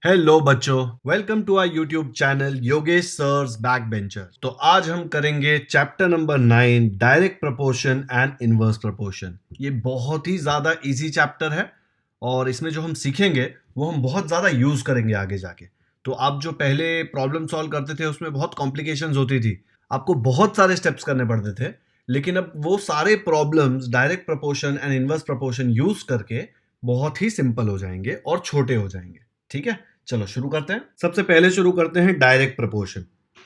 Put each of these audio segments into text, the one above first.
Hello बच्चों, welcome to our YouTube channel Yogesh sir's back bencher. तो आज हम करेंगे chapter number 9 direct proportion and inverse proportion. ये बहुत ही ज़्यादा इजी चैप्टर है और इसमें जो हम सीखेंगे वो हम बहुत ज़्यादा यूज़ करेंगे आगे जाके। तो आप जो पहले प्रॉब्लम सॉल्व करते थे उसमें बहुत कॉम्प्लिकेशंस होती थी, आपको बहुत सारे स्टेप्स करने पड़ते थे, लेकिन अब वो सारे problems direct proportion and inverse proportion use करके बहुत ही सिंपल हो जाएंगे और छोटे हो जाएंगे। ठीक है, चलो शुरू करते हैं। सबसे पहले शुरू करते हैं डायरेक्ट प्रपोर्शन।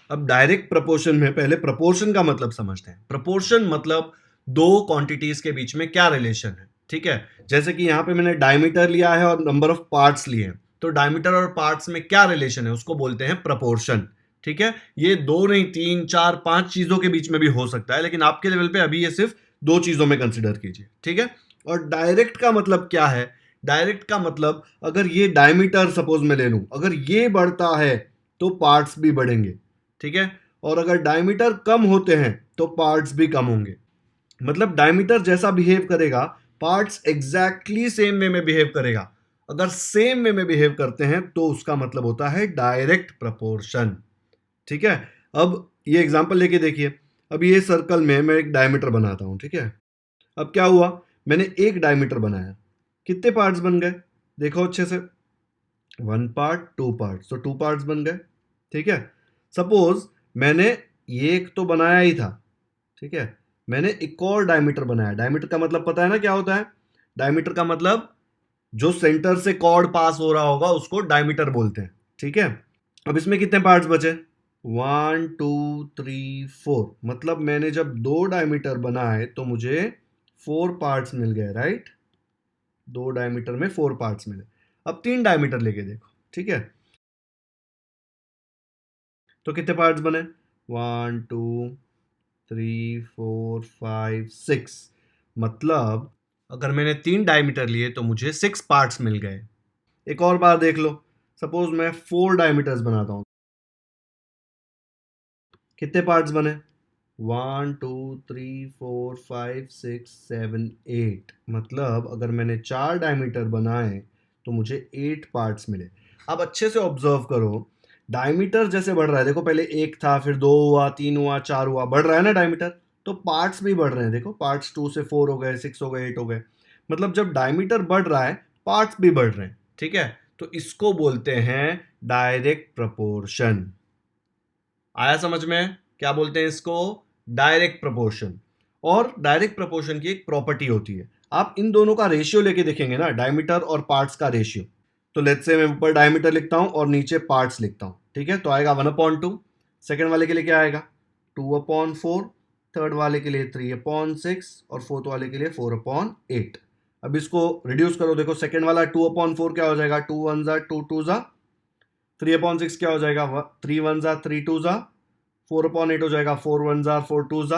अब डायरेक्ट प्रपोर्शन में पहले प्रपोर्शन का मतलब समझते हैं। प्रपोर्शन मतलब दो क्वांटिटीज के बीच में क्या रिलेशन है। ठीक है, जैसे कि यहां पे मैंने डायमीटर लिया है और नंबर ऑफ पार्ट्स लिए हैं, तो डायमीटर और पार्ट्स में क्या रिलेशन है उसको बोलते हैं प्रपोर्शन। ठीक है, ये दो नहीं, तीन चार पांच चीजों के बीच में भी हो सकता है, लेकिन आपके लेवल पे अभी ये सिर्फ दो चीजों में कंसिडर कीजिए। ठीक है, और डायरेक्ट का मतलब क्या है? डायरेक्ट का मतलब अगर ये डायमीटर सपोज मैं ले लूं, अगर ये बढ़ता है तो पार्ट्स भी बढ़ेंगे। ठीक है, और अगर डायमीटर कम होते हैं तो पार्ट्स भी कम होंगे। मतलब डायमीटर जैसा बिहेव करेगा, पार्ट्स एग्जैक्टली सेम वे में बिहेव करेगा। अगर सेम वे में बिहेव करते हैं तो उसका मतलब होता है डायरेक्ट प्रपोर्शन। ठीक है, अब ये एग्जांपल लेके देखिए। अब ये सर्कल में मैं एक डायमीटर बनाता हूं। ठीक है, अब क्या हुआ, मैंने एक डायमीटर बनाया, कितने पार्ट्स बन गए? देखो अच्छे से, वन पार्ट टू पार्ट, तो टू पार्ट्स बन गए। ठीक है, सपोज मैंने ये एक तो बनाया ही था। ठीक है, मैंने एक और डायमीटर बनाया। डायमीटर का मतलब पता है ना क्या होता है? डायमीटर का मतलब जो सेंटर से कॉर्ड पास हो रहा होगा उसको डायमीटर बोलते हैं। ठीक है, अब इसमें कितने पार्ट्स बचे? One two three four. मतलब मैंने जब दो डायमीटर बनाए तो मुझे फोर पार्ट्स मिल गए, राइट? दो डायमीटर में फोर पार्ट्स मिले। अब तीन डायमीटर लेके देखो। ठीक है, तो कितने पार्ट्स बने? One two three four five six. मतलब अगर मैंने तीन डायमीटर लिए तो मुझे सिक्स पार्ट्स मिल गए। एक और बार देख लो, सपोज मैं फोर डायमीटर्स बनाता हूं, कितने पार्ट्स बने? One two three four five six seven eight. मतलब अगर मैंने चार डायमीटर बनाए तो मुझे एट पार्ट्स मिले। अब अच्छे से ऑब्जर्व करो, डायमीटर जैसे बढ़ रहा है, देखो पहले एक था, फिर दो हुआ, तीन हुआ, चार हुआ, बढ़ रहा है ना डायमीटर, तो पार्ट्स भी बढ़ रहे हैं। देखो पार्ट्स टू से फोर हो गए, सिक्स हो गए, एट हो गए। मतलब जब डायमीटर बढ़ रहा है पार्ट्स भी बढ़ रहे हैं। ठीक है, तो इसको बोलते हैं डायरेक्ट प्रपोर्शन। आया समझ में? क्या बोलते हैं इसको? Direct proportion. और डायरेक्ट प्रपोर्शन की एक प्रॉपर्टी होती है, आप इन दोनों का रेशियो लेके देखेंगे ना, डायमीटर और पार्ट्स का रेशियो। तो लेट्स से मैं ऊपर डायमीटर लिखता हूं और नीचे पार्ट्स लिखता हूं। ठीक है, तो आएगा वन अपॉन टू। सेकेंड वाले के लिए क्या आएगा? Two upon four. थर्ड वाले के लिए थ्री अपॉन सिक्स और फोर्थ वाले के लिए फोर अपॉन एट। अब इसको रिड्यूस करो, देखो सेकेंड वाला टू अपॉन फोर क्या हो जाएगा? टू वन जा टू, टू जा थ्री अपॉन सिक्स क्या हो जाएगा? थ्री वन जा थ्री, टू जा फोर अपॉन एट हो जाएगा, फोर वन जार फोर टू जा।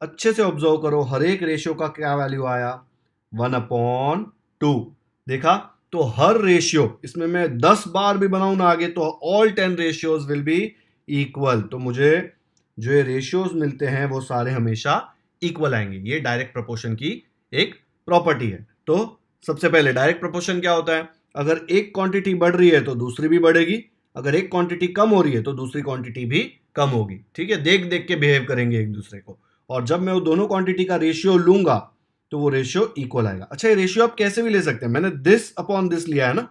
अच्छे से ऑब्जर्व करो, हर एक रेशियो का क्या वैल्यू आया? One upon two. देखा? तो हर रेशियो, इसमें मैं 10 बार भी बनाऊं ना आगे, तो all 10 ratios will be equal. तो मुझे जो ये रेशियोज मिलते हैं वो सारे हमेशा इक्वल आएंगे। ये डायरेक्ट प्रोपोर्शन की एक प्रॉपर्टी है। तो सबसे पहले डायरेक्ट प्रोपोर्शन क्या होता है? अगर एक क्वांटिटी बढ़ रही है तो दूसरी भी बढ़ेगी, अगर एक क्वांटिटी कम हो रही है तो दूसरी क्वांटिटी भी कम होगी। ठीक है, देख देख के बिहेव करेंगे एक दूसरे को। और जब मैं वो दोनों क्वांटिटी का रेशियो लूंगा तो वो रेशियो इक्वल आएगा। अच्छा, ये रेशियो आप कैसे भी ले सकते हैं, मैंने दिस अपॉन दिस लिया है ना,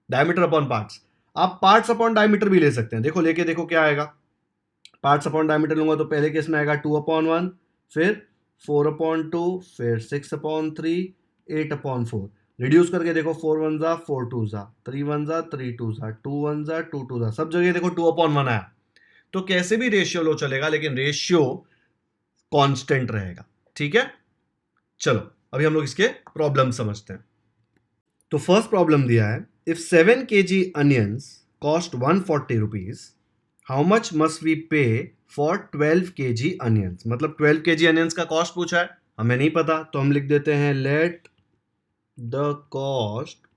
डायमीटर अपॉन पार्ट्स। आप पार्ट्स अपॉन डायमीटर भी ले सकते हैं। देखो लेके देखो क्या आएगा। पार्ट्स अपॉन डायमीटर लूंगा तो पहले केस में आएगा टू अपॉन वन, फिर फोर अपॉन टू, फिर six upon three, eight upon four. Reduce करके देखो, फोर वन जा फोर टू जा, थ्री वन जा थ्री टू जा, टू वन जा टू टू जा, सब जगह देखो टू अपॉन वन आया। तो कैसे भी रेशियो लो चलेगा, लेकिन रेशियो कांस्टेंट रहेगा। ठीक है, चलो अभी हम लोग इसके प्रॉब्लम समझते हैं। तो फर्स्ट प्रॉब्लम दिया है, if 7 kg onions cost 140 rupees, how much must we pay for 12 kg onions. मतलब 12 kg अनियंस का कॉस्ट पूछा है, हमें नहीं पता, तो हम लिख देते हैं let the cost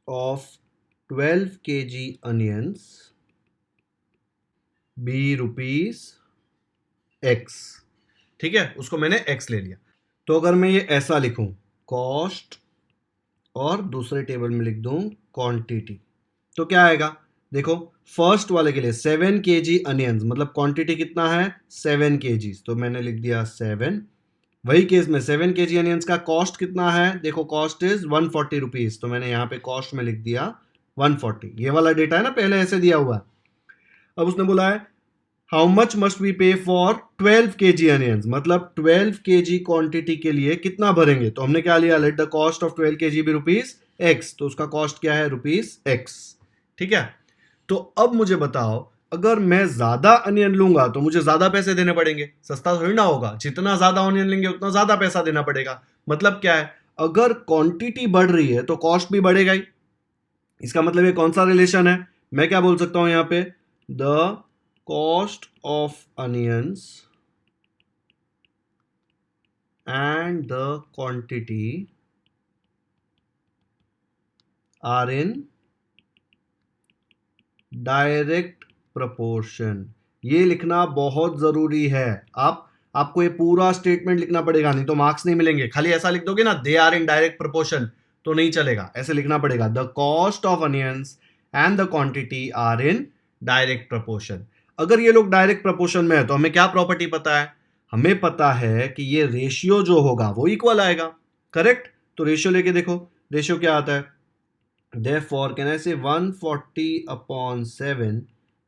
of 12 kg onions be rupees x. ठीक है, उसको मैंने एक्स ले लिया। तो अगर मैं ये ऐसा लिखूं, कॉस्ट और दूसरे टेबल में लिख दूं क्वांटिटी, तो क्या आएगा, देखो फर्स्ट वाले के लिए 7 kg अनियंस, मतलब क्वांटिटी कितना है 7 kg, तो मैंने लिख दिया 7। वही केस में 7 kg अनियंस का कॉस्ट कितना है, देखो कॉस्ट इज 140 रुपीज, तो मैंने यहाँ पे कॉस्ट में लिख दिया 140। ये वाला डेटा है ना, पहले ऐसे दिया हुआ है। अब उसने बोला है how much must we pay for 12 kg onions, मतलब 12 kg क्वांटिटी के लिए कितना भरेंगे। तो हमने क्या लिया, late the cost of 12 kg भी रुपीज एक्स, तो उसका कॉस्ट क्या है रुपीज एक्स। ठीक है, तो अब मुझे बताओ अगर मैं ज्यादा अनियन लूंगा तो मुझे ज्यादा पैसे देने पड़ेंगे, सस्ता थोड़ी ना होगा, जितना ज्यादा अनियन लेंगे उतना ज्यादा पैसा देना पड़ेगा। मतलब क्या है, अगर क्वांटिटी बढ़ रही है तो कॉस्ट भी बढ़ेगा ही। इसका मतलब ये कौन सा रिलेशन है, मैं क्या बोल सकता हूं यहां पे, the cost of onions and the quantity are in direct proportion. ये लिखना बहुत जरूरी है। आपको ये पूरा स्टेटमेंट लिखना पड़ेगा, नहीं तो मार्क्स नहीं मिलेंगे। खाली ऐसा लिख दोगे ना they are in direct proportion तो नहीं चलेगा, ऐसे लिखना पड़ेगा the cost of onions and the quantity are in direct proportion. अगर ये लोग डायरेक्ट प्रपोर्शन में है तो हमें क्या प्रॉपर्टी पता है, हमें पता है कि ये रेशियो जो होगा वो इक्वल आएगा। करेक्ट, तो रेशियो लेके देखो, रेशियो क्या आता है, therefore can I say 140 upon 7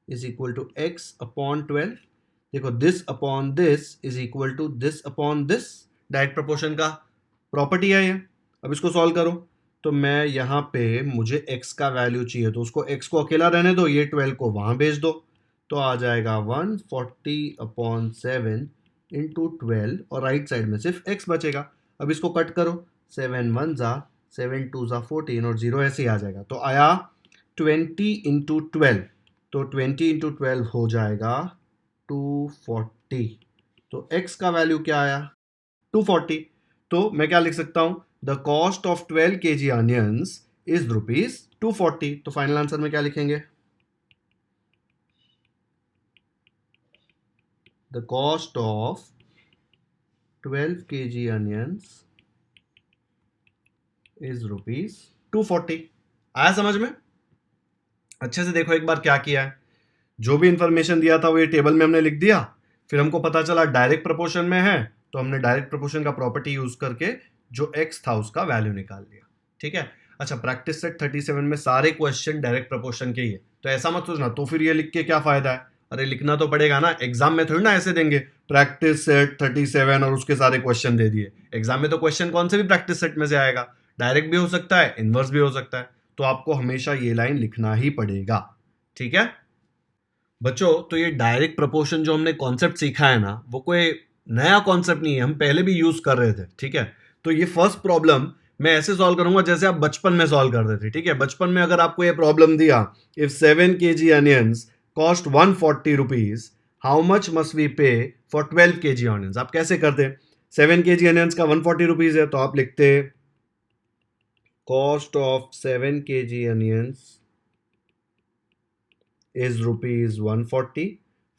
is equal to x upon 12। देखो this upon this is equal to this upon this, direct proportion का प्रॉपर्टी है ये। अब इसको सॉल्व करो, तो मैं यहाँ पे मुझे x का वैल्यू चाहिए, तो उसको x को अकेला रहने दो, ये 12 को वहाँ भेज दो, तो आ जाएगा 140 अपॉन 7 इंटू 12, और राइट साइड में सिर्फ x बचेगा। अब इसको कट करो, 7 1 जा 7 2 जा 14 और 0 ऐसे ही आ जाएगा, तो आया 20 इंटू 12, तो 20 इंटू 12 हो जाएगा 240। तो x का वैल्यू क्या आया 240। तो मैं क्या लिख सकता हूं, the cost of 12 kg onions is rupees 240। तो फाइनल आंसर में क्या लिखेंगे, the cost of 12 kg onions is rupees 240। आया समझ में, अच्छे से देखो एक बार क्या किया है, जो भी इंफॉर्मेशन दिया था वो ये टेबल में हमने लिख दिया, फिर हमको पता चला डायरेक्ट प्रपोर्शन में है, तो हमने डायरेक्ट प्रपोर्शन का प्रॉपर्टी यूज करके जो एक्स था उसका वैल्यू निकाल लिया। ठीक है, अच्छा प्रैक्टिस सेट 37 में सारे क्वेश्चन डायरेक्ट प्रपोर्शन के ही है, तो ऐसा मत सोचना तो फिर ये लिख के क्या फायदा है, अरे लिखना तो पड़ेगा ना, एग्जाम में थोड़ी ना ऐसे देंगे प्रैक्टिस सेट 37 और उसके सारे क्वेश्चन दे दिए। एग्जाम में तो क्वेश्चन कौन से भी प्रैक्टिस सेट में से आएगा, डायरेक्ट भी हो सकता है इनवर्स भी हो सकता है, तो आपको हमेशा ये लाइन लिखना ही पड़ेगा। ठीक है बच्चों, तो ये डायरेक्ट प्रपोर्शन जो हमने कॉन्सेप्ट सीखा है ना, वो कोई नया कॉन्सेप्ट नहीं है, हम पहले भी यूज कर रहे थे। ठीक है, तो ये फर्स्ट प्रॉब्लम मैं ऐसे सॉल्व करूंगा जैसे आप बचपन में सॉल्व करते थे। ठीक है, बचपन में अगर आपको ये प्रॉब्लम दिया, if 7 kg onions cost 140 rupees, how much must we pay for 12 kg onions, आप कैसे करते, 7 kg अनियंस का 140 रुपीज है, तो आप लिखते cost of 7 kg onions is rupees 140।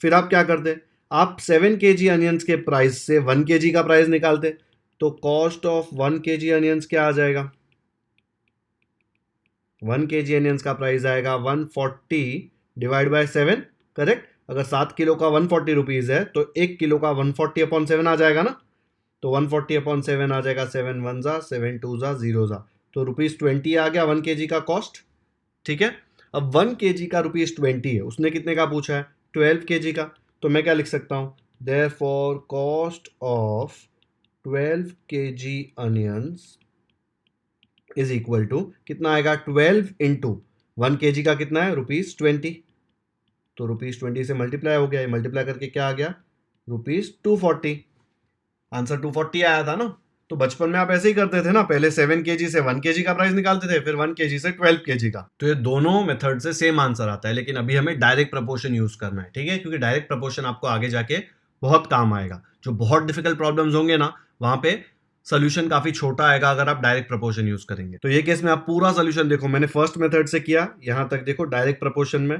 फिर आप क्या करते, आप 7 kg अनियंस के प्राइस से 1 kg का प्राइस निकालते, तो कॉस्ट ऑफ 1 kg अनियंस क्या आ जाएगा, 1 kg अनियंस का प्राइस आएगा 140 डिवाइड बाय 7। करेक्ट, अगर 7 किलो का 140 रुपीज है तो 1 किलो का 140 अपॉन 7 आ जाएगा ना, तो 140 अपॉन 7 आ जाएगा 7 1 जा 7 2 जा 0 जा, तो रुपीज 20 आ गया 1 kg का कॉस्ट। ठीक है, अब 1 kg का रुपीज 20 है, उसने कितने का पूछा है 12 kg का, तो मैं क्या लिख सकता हूं, therefore cost of 12 kg onions is equal to कितना आएगा 12 इंटू 1 kg का कितना है रुपीज 20, तो रुपीज 20 से मल्टीप्लाई हो गया, मल्टीप्लाई करके क्या आ गया रुपीज 240। आंसर 240 आया था ना। तो बचपन में आप ऐसे ही करते थे ना, पहले 7 kg से 1 kg का प्राइस निकालते थे, फिर 1 kg से 12 kg का। तो ये दोनों मेथड से सेम आंसर आता है, लेकिन अभी हमें डायरेक्ट प्रपोर्शन यूज करना है। ठीक है, क्योंकि डायरेक्ट प्रपोर्शन आपको आगे जाके बहुत काम आएगा। जो बहुत डिफिकल्ट प्रॉब्लम्स होंगे ना, वहां पे सोल्यूशन काफी छोटा आएगा अगर आप डायरेक्ट प्रपोर्शन यूज करेंगे। तो ये केस में आप पूरा सोल्यूशन देखो, मैंने फर्स्ट मेथड से किया, यहां तक देखो डायरेक्ट प्रपोर्शन में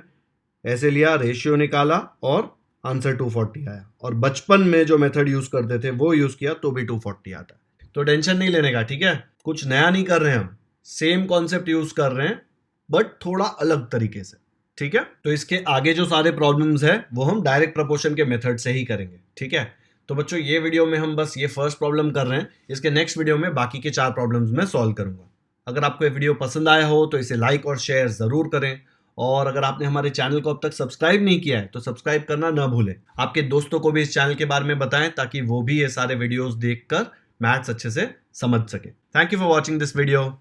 ऐसे लिया, रेशियो निकाला और आंसर 240 आया। और बचपन में जो मेथड यूज करते थे वो यूज किया तो भी 240 आता है। तो टेंशन नहीं लेने का, ठीक है, कुछ नया नहीं कर रहे हैं हम, सेम कॉन्सेप्ट यूज कर रहे हैं, बट थोड़ा अलग तरीके से। ठीक है, तो इसके आगे जो सारे प्रॉब्लम्स है वो हम डायरेक्ट प्रोपोर्शन के मेथड से ही करेंगे। ठीक है, तो बच्चों ये वीडियो में हम बस ये फर्स्ट प्रॉब्लम कर रहे हैं, इसके नेक्स्ट वीडियो में बाकी के 4 प्रॉब्लम्स मैं सॉल्व करूंगा। अगर आपको ये वीडियो पसंद आया हो तो इसे लाइक और शेयर जरूर करें, और अगर आपने हमारे चैनल को अब तक सब्सक्राइब नहीं किया है तो सब्सक्राइब करना ना भूलें। आपके दोस्तों को भी इस चैनल के बारे में बताएं ताकि वो भी ये सारे वीडियोस देखकर मैथ्स अच्छे से समझ सके। Thank you for watching this video.